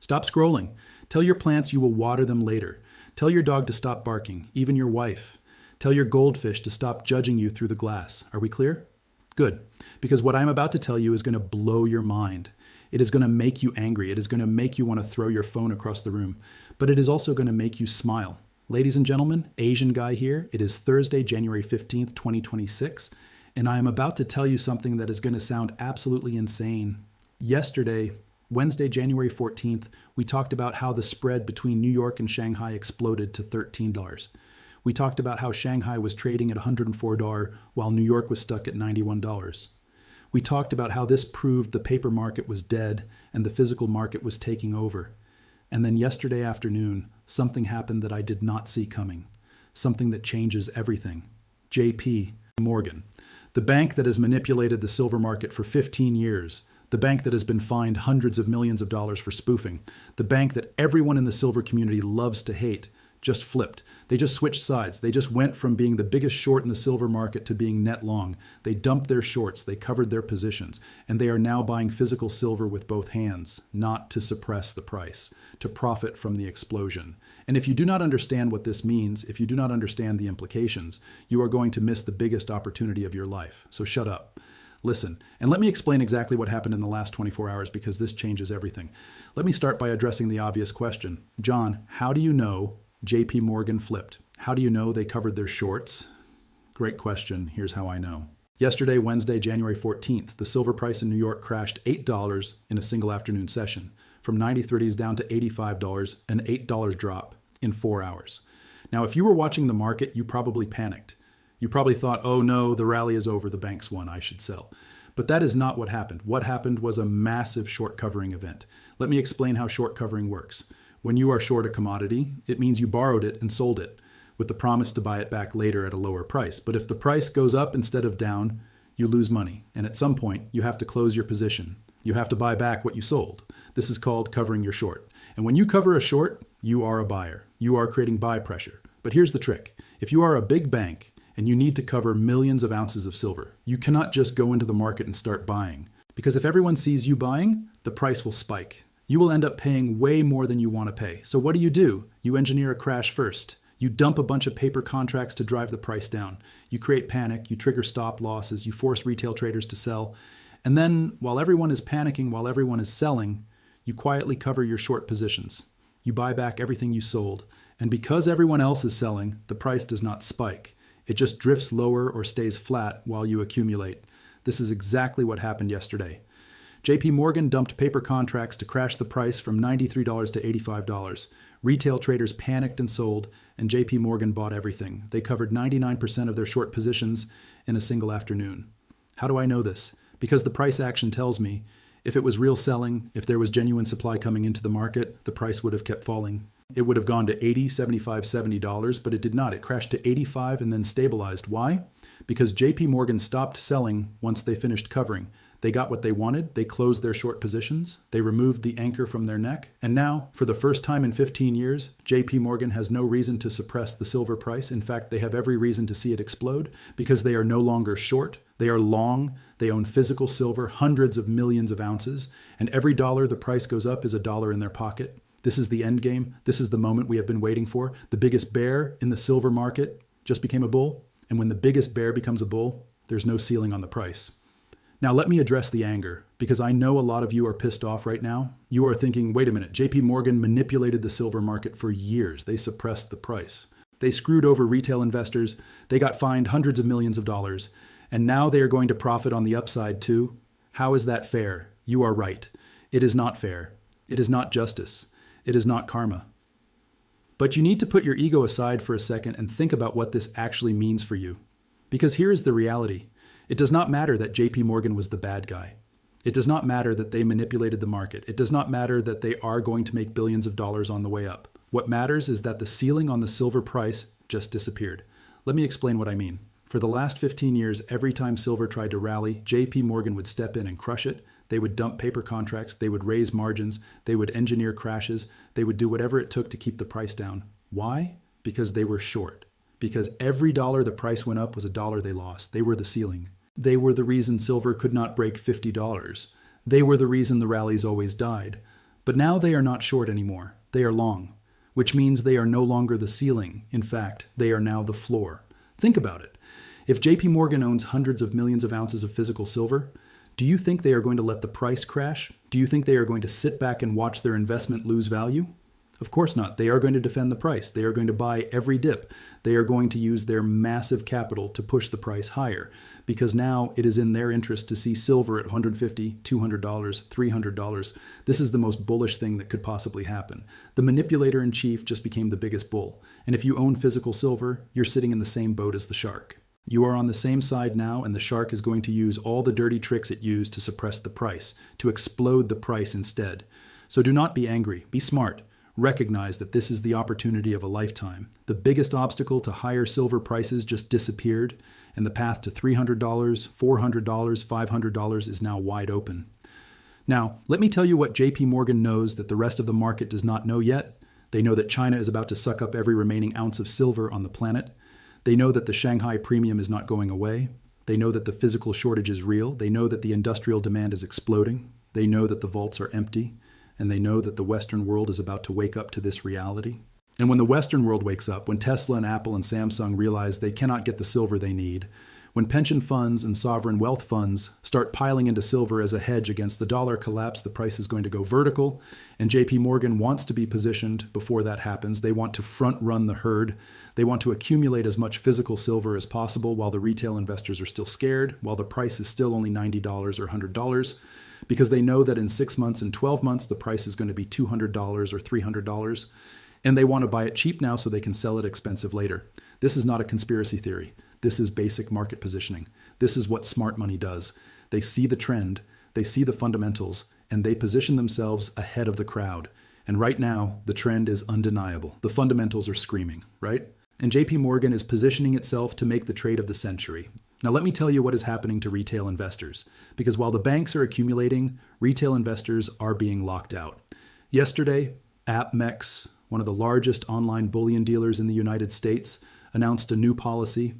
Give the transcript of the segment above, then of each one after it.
Stop scrolling. Tell your plants you will water them later. Tell your dog to stop barking, even your wife. Tell your goldfish to stop judging you through the glass. Are we clear? Good. Because what I'm about to tell you is going to blow your mind. It is going to make you angry. It is going to make you want to throw your phone across the room. But it is also going to make you smile. Ladies and gentlemen, Asian guy here. It is Thursday, January 15th, 2026. And I am about to tell you something that is going to sound absolutely insane. Yesterday, Wednesday, January 14th, we talked about how the spread between New York and Shanghai exploded to $13. We talked about how Shanghai was trading at $104 while New York was stuck at $91. We talked about how this proved the paper market was dead and the physical market was taking over. And then yesterday afternoon, something happened that I did not see coming. Something that changes everything. JP Morgan, the bank that has manipulated the silver market for 15 years, the bank that has been fined hundreds of millions of dollars for spoofing, the bank that everyone in the silver community loves to hate, just flipped. They just switched sides. They just went from being the biggest short in the silver market to being net long. They dumped their shorts. They covered their positions. And they are now buying physical silver with both hands, not to suppress the price, to profit from the explosion. And if you do not understand what this means, if you do not understand the implications, you are going to miss the biggest opportunity of your life. So shut up. Listen, and let me explain exactly what happened in the last 24 hours because this changes everything. Let me start by addressing the obvious question. John, how do you know JP Morgan flipped? How do you know they covered their shorts? Great question. Here's how I know. Yesterday, Wednesday, January 14th, the silver price in New York crashed $8 in a single afternoon session, from 90.30s down to $85, an $8 drop in 4 hours. Now, if you were watching the market, you probably panicked. You probably thought, oh no, the rally is over, the banks won, I should sell. But that is not what happened. What happened was a massive short covering event. Let me explain how short covering works. When you are short a commodity, it means you borrowed it and sold it with the promise to buy it back later at a lower price. But if the price goes up instead of down, you lose money. And at some point, you have to close your position. You have to buy back what you sold. This is called covering your short. And when you cover a short, you are a buyer. You are creating buy pressure. But here's the trick. If you are a big bank, and you need to cover millions of ounces of silver, you cannot just go into the market and start buying. Because if everyone sees you buying, the price will spike. You will end up paying way more than you want to pay. So what do? You engineer a crash first. You dump a bunch of paper contracts to drive the price down. You create panic, you trigger stop losses, you force retail traders to sell. And then, while everyone is panicking, while everyone is selling, you quietly cover your short positions. You buy back everything you sold. And because everyone else is selling, the price does not spike. It just drifts lower or stays flat while you accumulate. This is exactly what happened yesterday. JP Morgan dumped paper contracts to crash the price from $93 to $85. Retail traders panicked and sold, and JP Morgan bought everything. They covered 99% of their short positions in a single afternoon. How do I know this? Because the price action tells me if it was real selling, if there was genuine supply coming into the market, the price would have kept falling. It would have gone to $80, $75, $70, but it did not. It crashed to $85 and then stabilized. Why? Because JP Morgan stopped selling once they finished covering. They got what they wanted. They closed their short positions. They removed the anchor from their neck. And now, for the first time in 15 years, JP Morgan has no reason to suppress the silver price. In fact, they have every reason to see it explode because they are no longer short. They are long. They own physical silver, hundreds of millions of ounces. And every dollar the price goes up is a dollar in their pocket. This is the end game. This is the moment we have been waiting for. The biggest bear in the silver market just became a bull. And when the biggest bear becomes a bull, there's no ceiling on the price. Now, let me address the anger, because I know a lot of you are pissed off right now. You are thinking, wait a minute, JP Morgan manipulated the silver market for years. They suppressed the price. They screwed over retail investors. They got fined hundreds of millions of dollars. And now they are going to profit on the upside too. How is that fair? You are right. It is not fair. It is not justice. It is not karma. But you need to put your ego aside for a second and think about what this actually means for you. Because here is the reality. It does not matter that JP Morgan was the bad guy. It does not matter that they manipulated the market. It does not matter that they are going to make billions of dollars on the way up. What matters is that the ceiling on the silver price just disappeared. Let me explain what I mean. For the last 15 years, every time silver tried to rally, JP Morgan would step in and crush it. They would dump paper contracts. They would raise margins. They would engineer crashes. They would do whatever it took to keep the price down. Why? Because they were short. Because every dollar the price went up was a dollar they lost. They were the ceiling. They were the reason silver could not break $50. They were the reason the rallies always died. But now they are not short anymore. They are long, which means they are no longer the ceiling. In fact, they are now the floor. Think about it. If JP Morgan owns hundreds of millions of ounces of physical silver, do you think they are going to let the price crash? Do you think they are going to sit back and watch their investment lose value? Of course not. They are going to defend the price. They are going to buy every dip. They are going to use their massive capital to push the price higher, because now it is in their interest to see silver at $150, $200, $300. This is the most bullish thing that could possibly happen. The manipulator in chief just became the biggest bull. And if you own physical silver, you're sitting in the same boat as the shark. You are on the same side now, and the shark is going to use all the dirty tricks it used to suppress the price, to explode the price instead. So do not be angry. Be smart. Recognize that this is the opportunity of a lifetime. The biggest obstacle to higher silver prices just disappeared, and the path to $300, $400, $500 is now wide open. Now, let me tell you what JP Morgan knows that the rest of the market does not know yet. They know that China is about to suck up every remaining ounce of silver on the planet. They know that the Shanghai premium is not going away. They know that the physical shortage is real. They know that the industrial demand is exploding. They know that the vaults are empty. And they know that the Western world is about to wake up to this reality. And when the Western world wakes up, when Tesla and Apple and Samsung realize they cannot get the silver they need, when pension funds and sovereign wealth funds start piling into silver as a hedge against the dollar collapse, the price is going to go vertical, and JP Morgan wants to be positioned before that happens. They want to front run the herd. They want to accumulate as much physical silver as possible while the retail investors are still scared, while the price is still only $90 or $100. Because they know that in 6 months and 12 months, the price is going to be $200 or $300, and they want to buy it cheap now so they can sell it expensive later. This is not a conspiracy theory. This is basic market positioning. This is what smart money does. They see the trend, they see the fundamentals, and they position themselves ahead of the crowd. And right now, the trend is undeniable. The fundamentals are screaming, right? And JP Morgan is positioning itself to make the trade of the century. Now let me tell you what is happening to retail investors, because while the banks are accumulating, retail investors are being locked out. Yesterday, AppMex, one of the largest online bullion dealers in the United States, announced a new policy.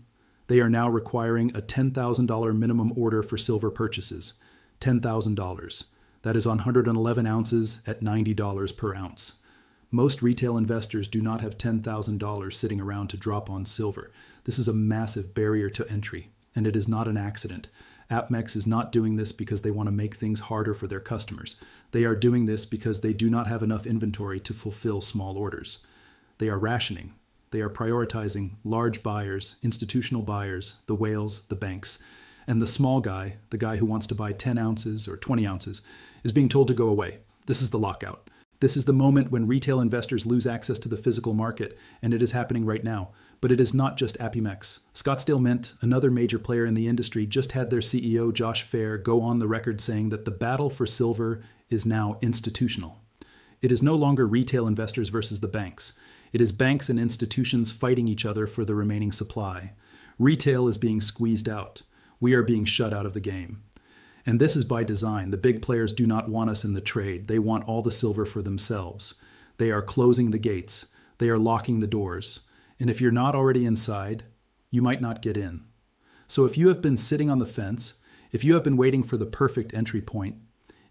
They are now requiring a $10,000 minimum order for silver purchases. $10,000. That is on 111 ounces at $90 per ounce. Most retail investors do not have $10,000 sitting around to drop on silver. This is a massive barrier to entry. And it is not an accident. AppMex is not doing this because they want to make things harder for their customers. They are doing this because they do not have enough inventory to fulfill small orders. They are rationing. They are prioritizing large buyers, institutional buyers, the whales, the banks. And the small guy, the guy who wants to buy 10 ounces or 20 ounces, is being told to go away. This is the lockout. This is the moment when retail investors lose access to the physical market, and it is happening right now. But it is not just AppMex. Scottsdale Mint, another major player in the industry, just had their CEO, Josh Fair, go on the record saying that the battle for silver is now institutional. It is no longer retail investors versus the banks. It is banks and institutions fighting each other for the remaining supply. Retail is being squeezed out. We are being shut out of the game. And this is by design. The big players do not want us in the trade. They want all the silver for themselves. They are closing the gates. They are locking the doors. And if you're not already inside, you might not get in. So if you have been sitting on the fence, if you have been waiting for the perfect entry point,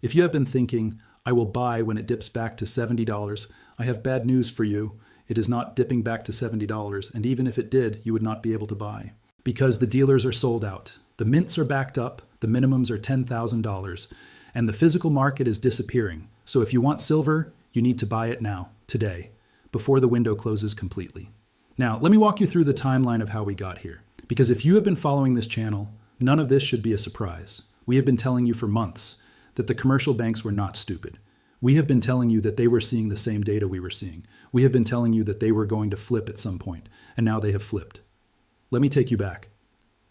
if you have been thinking, I will buy when it dips back to $70, I have bad news for you. It is not dipping back to $70, and even if it did, you would not be able to buy. Because the dealers are sold out. The mints are backed up, the minimums are $10,000, and the physical market is disappearing. So if you want silver, you need to buy it now, today, before the window closes completely. Now, let me walk you through the timeline of how we got here. Because if you have been following this channel, none of this should be a surprise. We have been telling you for months that the commercial banks were not stupid. We have been telling you that they were seeing the same data we were seeing. We have been telling you that they were going to flip at some point, and now they have flipped. Let me take you back.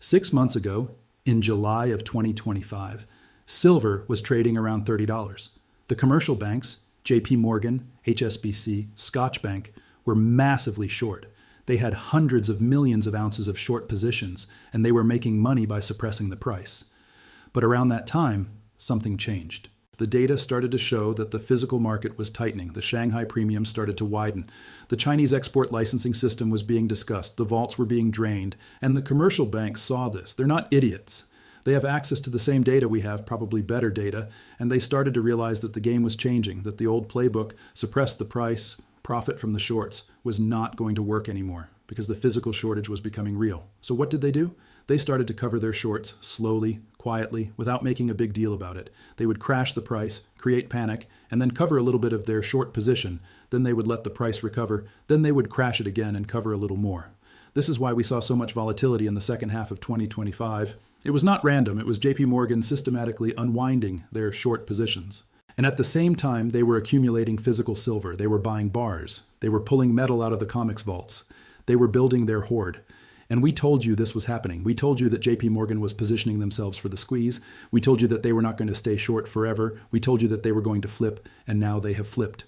6 months ago, in July of 2025, silver was trading around $30. The commercial banks, JP Morgan, HSBC, Scotchbank, were massively short. They had hundreds of millions of ounces of short positions, and they were making money by suppressing the price. But around that time, something changed. The data started to show that the physical market was tightening. The Shanghai premium started to widen. The Chinese export licensing system was being discussed. The vaults were being drained. And the commercial banks saw this. They're not idiots. They have access to the same data we have, probably better data, and they started to realize that the game was changing, that the old playbook, suppress the price, profit from the shorts, was not going to work anymore because the physical shortage was becoming real. So what did they do? They started to cover their shorts slowly, quietly, without making a big deal about it. They would crash the price, create panic, and then cover a little bit of their short position. Then they would let the price recover. Then they would crash it again and cover a little more. This is why we saw so much volatility in the second half of 2025. It was not random. It was JP Morgan systematically unwinding their short positions. And at the same time, they were accumulating physical silver. They were buying bars. They were pulling metal out of the comics vaults. They were building their hoard. And we told you this was happening. We told you that JP Morgan was positioning themselves for the squeeze. We told you that they were not going to stay short forever. We told you that they were going to flip, and now they have flipped.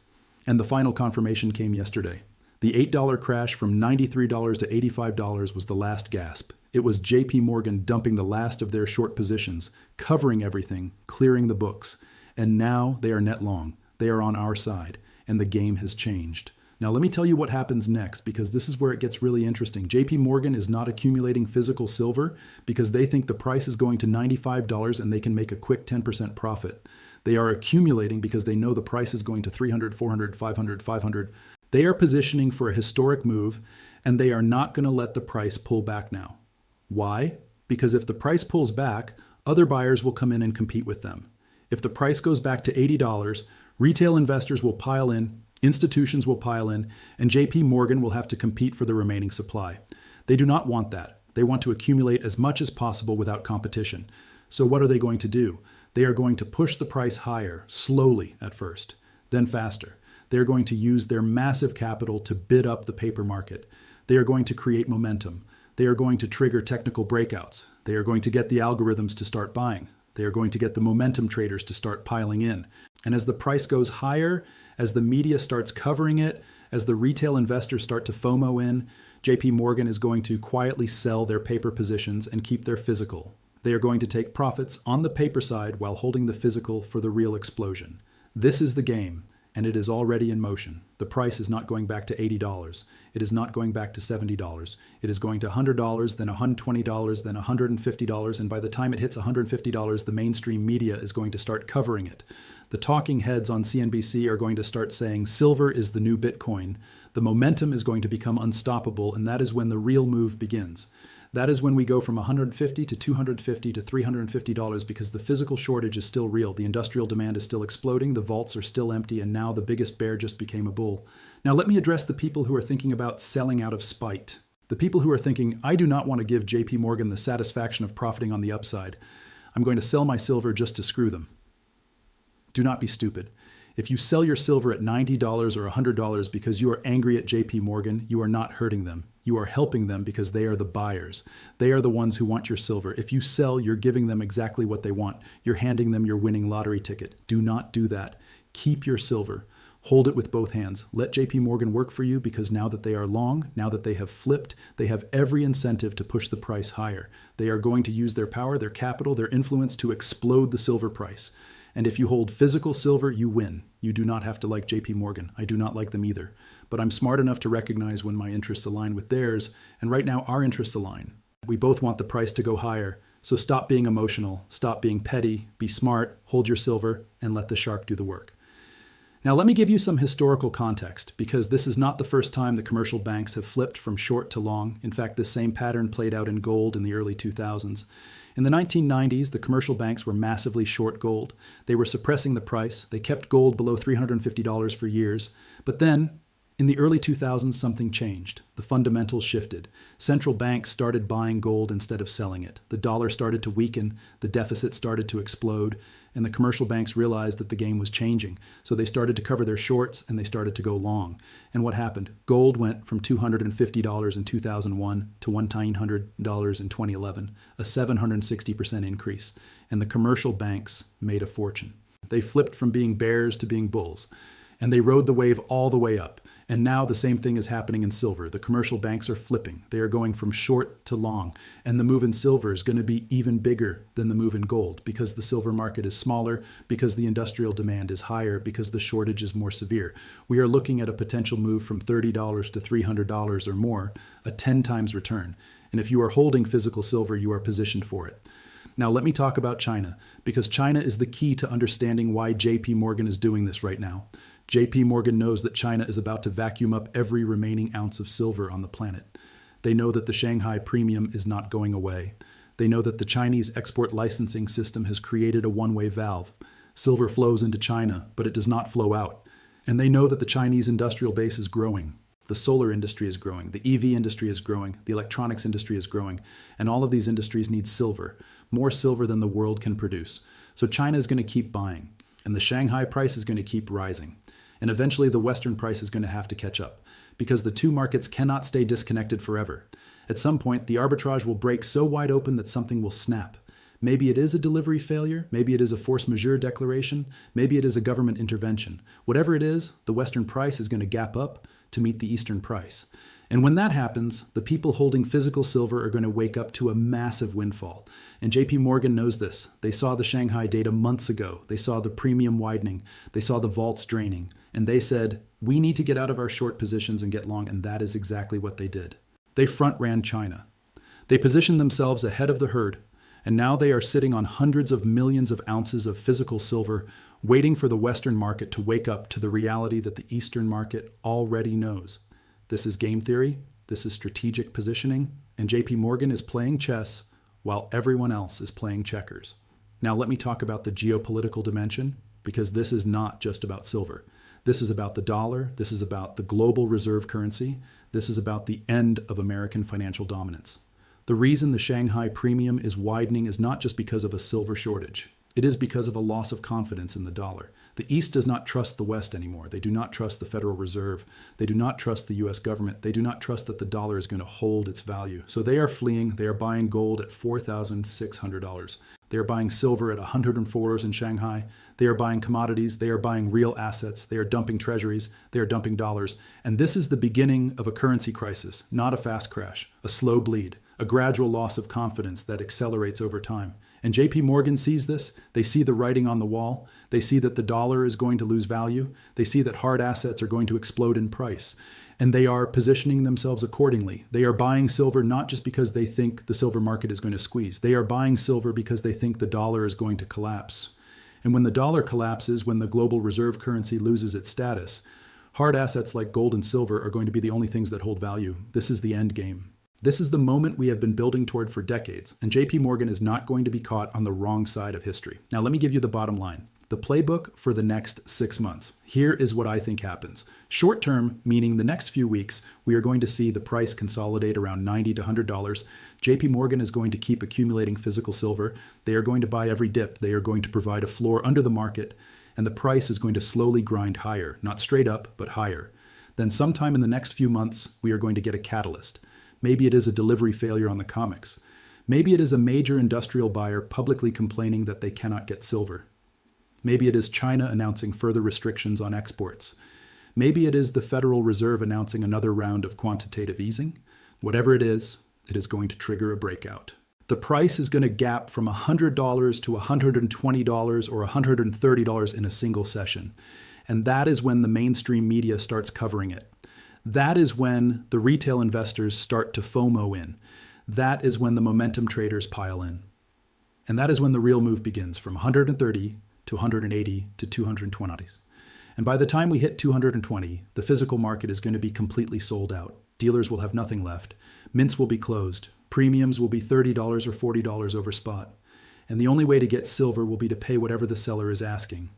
And the final confirmation came yesterday. The $8 crash from $93 to $85 was the last gasp. It was JP Morgan dumping the last of their short positions, covering everything, clearing the books. And now they are net long. They are on our side, and the game has changed. Now let me tell you what happens next, because this is where it gets really interesting. JP Morgan is not accumulating physical silver because they think the price is going to $95 and they can make a quick 10% profit. They are accumulating because they know the price is going to 300, 400, 500, 500. They are positioning for a historic move, and they are not going to let the price pull back now. Why? Because if the price pulls back, other buyers will come in and compete with them. If the price goes back to $80, retail investors will pile in, institutions will pile in, and JP Morgan will have to compete for the remaining supply. They do not want that. They want to accumulate as much as possible without competition. So what are they going to do? They are going to push the price higher, slowly at first, then faster. They are going to use their massive capital to bid up the paper market. They are going to create momentum. They are going to trigger technical breakouts. They are going to get the algorithms to start buying. They are going to get the momentum traders to start piling in. And as the price goes higher, as the media starts covering it, as the retail investors start to FOMO in, JP Morgan is going to quietly sell their paper positions and keep their physical. They are going to take profits on the paper side while holding the physical for the real explosion. This is the game, and it is already in motion. The price is not going back to $80. It is not going back to $70. It is going to $100, then $120, then $150, and by the time it hits $150, the mainstream media is going to start covering it. The talking heads on CNBC are going to start saying silver is the new Bitcoin. The momentum is going to become unstoppable, and that is when the real move begins. That is when we go from $150 to $250 to $350 because the physical shortage is still real. The industrial demand is still exploding. The vaults are still empty. And now the biggest bear just became a bull. Now let me address the people who are thinking about selling out of spite. The people who are thinking, I do not want to give JP Morgan the satisfaction of profiting on the upside. I'm going to sell my silver just to screw them. Do not be stupid. If you sell your silver at $90 or $100 because you are angry at JP Morgan, you are not hurting them. You are helping them because they are the buyers. They are the ones who want your silver. If you sell, you're giving them exactly what they want. You're handing them your winning lottery ticket. Do not do that. Keep your silver. Hold it with both hands. Let JP Morgan work for you because now that they are long, now that they have flipped, they have every incentive to push the price higher. They are going to use their power, their capital, their influence to explode the silver price. And if you hold physical silver, you win. You do not have to like JP Morgan. I do not like them either. But I'm smart enough to recognize when my interests align with theirs, and right now our interests align. We both want the price to go higher. So stop being emotional, stop being petty, be smart, hold your silver, and let the shark do the work. Now let me give you some historical context, because this is not the first time the commercial banks have flipped from short to long. In fact, this same pattern played out in gold in the early 2000s. In the 1990s, the commercial banks were massively short gold. They were suppressing the price. They kept gold below $350 for years. But then, in the early 2000s, something changed. The fundamentals shifted. Central banks started buying gold instead of selling it. The dollar started to weaken. The deficit started to explode. And the commercial banks realized that the game was changing. So they started to cover their shorts and they started to go long. And what happened? Gold went from $250 in 2001 to $1,900 in 2011, a 760% increase. And the commercial banks made a fortune. They flipped from being bears to being bulls. And they rode the wave all the way up. And now the same thing is happening in silver. The commercial banks are flipping. They are going from short to long. And the move in silver is going to be even bigger than the move in gold because the silver market is smaller, because the industrial demand is higher, because the shortage is more severe. We are looking at a potential move from $30 to $300 or more, a 10 times return. And if you are holding physical silver, you are positioned for it. Now let me talk about China, because China is the key to understanding why JP Morgan is doing this right now. JP Morgan knows that China is about to vacuum up every remaining ounce of silver on the planet. They know that the Shanghai premium is not going away. They know that the Chinese export licensing system has created a one-way valve. Silver flows into China, but it does not flow out. And they know that the Chinese industrial base is growing. The solar industry is growing, the EV industry is growing, the electronics industry is growing, and all of these industries need silver, more silver than the world can produce. So China is going to keep buying, and the Shanghai price is going to keep rising. And eventually the Western price is going to have to catch up, because the two markets cannot stay disconnected forever. At some point, the arbitrage will break so wide open that something will snap. Maybe it is a delivery failure, maybe it is a force majeure declaration, maybe it is a government intervention. Whatever it is, the Western price is going to gap up to meet the Eastern price. And when that happens, the people holding physical silver are going to wake up to a massive windfall. And JP Morgan knows this. They saw the Shanghai data months ago. They saw the premium widening. They saw the vaults draining. And they said, we need to get out of our short positions and get long. And that is exactly what they did. They front-ran China. They positioned themselves ahead of the herd. And now they are sitting on hundreds of millions of ounces of physical silver, waiting for the Western market to wake up to the reality that the Eastern market already knows. This is game theory, this is strategic positioning, and JP Morgan is playing chess while everyone else is playing checkers. Now let me talk about the geopolitical dimension, because this is not just about silver. This is about the dollar, this is about the global reserve currency, this is about the end of American financial dominance. The reason the Shanghai premium is widening is not just because of a silver shortage. It is because of a loss of confidence in the dollar. The East does not trust the West anymore. They do not trust the Federal Reserve. They do not trust the US government. They do not trust that the dollar is going to hold its value. So they are fleeing. They are buying gold at $4,600. They are buying silver at $104 in Shanghai. They are buying commodities. They are buying real assets. They are dumping treasuries. They are dumping dollars. And this is the beginning of a currency crisis, not a fast crash, a slow bleed, a gradual loss of confidence that accelerates over time. And JP Morgan sees this. They see the writing on the wall. They see that the dollar is going to lose value. They see that hard assets are going to explode in price. And they are positioning themselves accordingly. They are buying silver not just because they think the silver market is going to squeeze. They are buying silver because they think the dollar is going to collapse. And when the dollar collapses, when the global reserve currency loses its status, hard assets like gold and silver are going to be the only things that hold value. This is the end game. This is the moment we have been building toward for decades, and JP Morgan is not going to be caught on the wrong side of history. Now, let me give you the bottom line. The playbook for the next 6 months. Here is what I think happens. Short term, meaning the next few weeks, we are going to see the price consolidate around $90 to $100. JP Morgan is going to keep accumulating physical silver. They are going to buy every dip. They are going to provide a floor under the market, and the price is going to slowly grind higher, not straight up, but higher. Then sometime in the next few months, we are going to get a catalyst. Maybe it is a delivery failure on the COMEX. Maybe it is a major industrial buyer publicly complaining that they cannot get silver. Maybe it is China announcing further restrictions on exports. Maybe it is the Federal Reserve announcing another round of quantitative easing. Whatever it is going to trigger a breakout. The price is going to gap from $100 to $120 or $130 in a single session. And that is when the mainstream media starts covering it. That is when the retail investors start to FOMO in. That is when the momentum traders pile in. And that is when the real move begins, from 130 to 180 to 220. And by the time we hit 220, the physical market is going to be completely sold out. Dealers will have nothing left. Mints will be closed. Premiums will be $30 or $40 over spot. And the only way to get silver will be to pay whatever the seller is asking.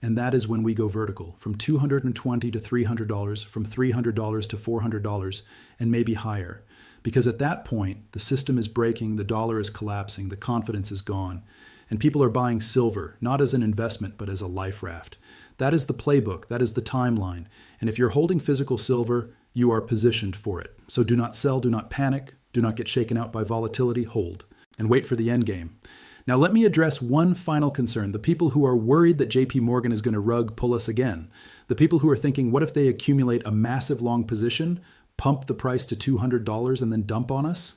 And that is when we go vertical, from $220 to $300, from $300 to $400, and maybe higher. Because at that point, the system is breaking, the dollar is collapsing, the confidence is gone. And people are buying silver, not as an investment, but as a life raft. That is the playbook, that is the timeline. And if you're holding physical silver, you are positioned for it. So do not sell, do not panic, do not get shaken out by volatility, hold. And wait for the end game. Now let me address one final concern, the people who are worried that JP Morgan is going to rug pull us again. The people who are thinking, what if they accumulate a massive long position, pump the price to $200 and then dump on us?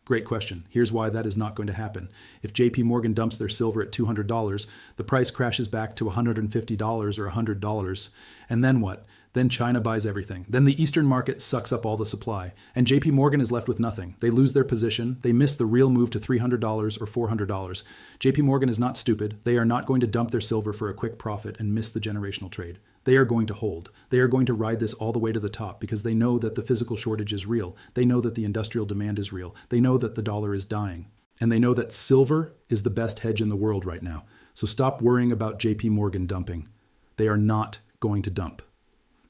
Great question. Here's why that is not going to happen. If JP Morgan dumps their silver at $200, the price crashes back to $150 or $100. And then what? Then China buys everything. Then the Eastern market sucks up all the supply. And JP Morgan is left with nothing. They lose their position. They miss the real move to $300 or $400. JP Morgan is not stupid. They are not going to dump their silver for a quick profit and miss the generational trade. They are going to hold. They are going to ride this all the way to the top because they know that the physical shortage is real. They know that the industrial demand is real. They know that the dollar is dying. And they know that silver is the best hedge in the world right now. So stop worrying about JP Morgan dumping. They are not going to dump.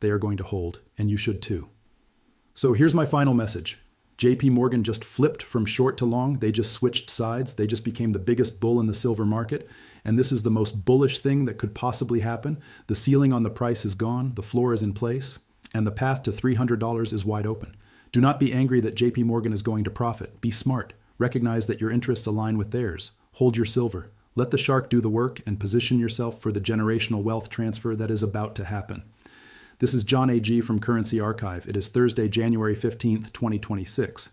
They are going to hold, and you should too. So here's my final message. JP Morgan just flipped from short to long. They just switched sides. They just became the biggest bull in the silver market. And this is the most bullish thing that could possibly happen. The ceiling on the price is gone. The floor is in place. And the path to $300 is wide open. Do not be angry that JP Morgan is going to profit. Be smart. Recognize that your interests align with theirs. Hold your silver. Let the shark do the work and position yourself for the generational wealth transfer that is about to happen. This is John A.G. from Currency Archive. It is Thursday, January 15th, 2026.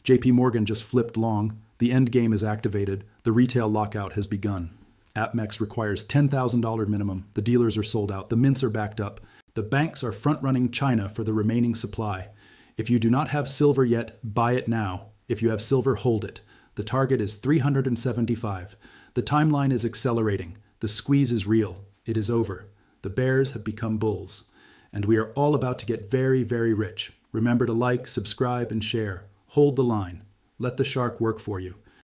JP Morgan just flipped long. The end game is activated. The retail lockout has begun. APMEX requires $10,000 minimum. The dealers are sold out. The mints are backed up. The banks are front-running China for the remaining supply. If you do not have silver yet, buy it now. If you have silver, hold it. The target is 375. The timeline is accelerating. The squeeze is real. It is over. The bears have become bulls. And we are all about to get very, very rich. Remember to like, subscribe, and share. Hold the line. Let the shark work for you.